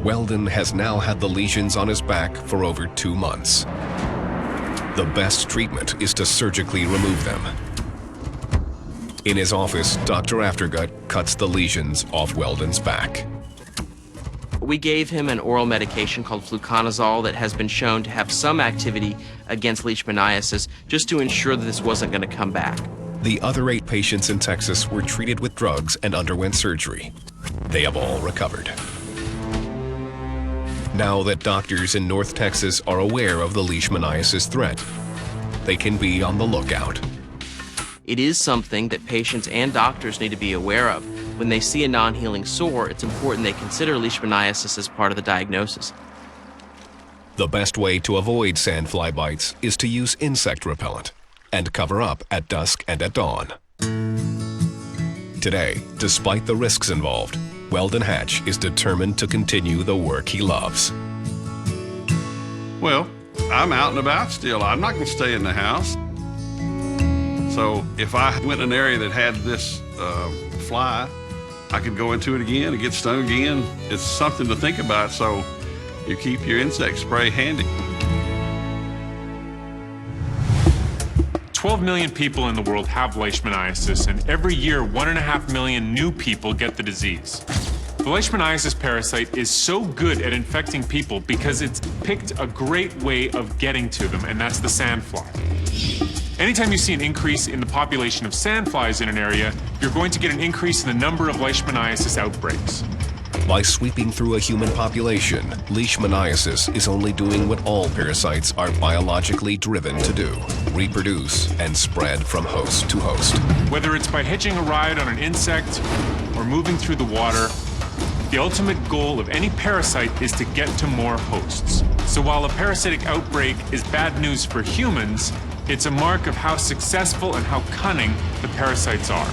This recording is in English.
Weldon has now had the lesions on his back for over 2 months. The best treatment is to surgically remove them. In his office, Dr. Aftergut cuts the lesions off Weldon's back. We gave him an oral medication called fluconazole that has been shown to have some activity against leishmaniasis, just to ensure that this wasn't going to come back. The other 8 patients in Texas were treated with drugs and underwent surgery. They have all recovered. Now that doctors in North Texas are aware of the leishmaniasis threat, they can be on the lookout. It is something that patients and doctors need to be aware of. When they see a non-healing sore, it's important they consider leishmaniasis as part of the diagnosis. The best way to avoid sandfly bites is to use insect repellent and cover up at dusk and at dawn. Today, despite the risks involved, Weldon Hatch is determined to continue the work he loves. Well, I'm out and about still. I'm not going to stay in the house. So if I went in an area that had this fly, I could go into it again and get stung again. It's something to think about, so you keep your insect spray handy. 12 million people in the world have leishmaniasis, and every year 1.5 million new people get the disease. The leishmaniasis parasite is so good at infecting people because it's picked a great way of getting to them, and that's the sandfly. Anytime you see an increase in the population of sandflies in an area, you're going to get an increase in the number of leishmaniasis outbreaks. By sweeping through a human population, leishmaniasis is only doing what all parasites are biologically driven to do: reproduce and spread from host to host. Whether it's by hitching a ride on an insect or moving through the water, the ultimate goal of any parasite is to get to more hosts. So while a parasitic outbreak is bad news for humans, it's a mark of how successful and how cunning the parasites are.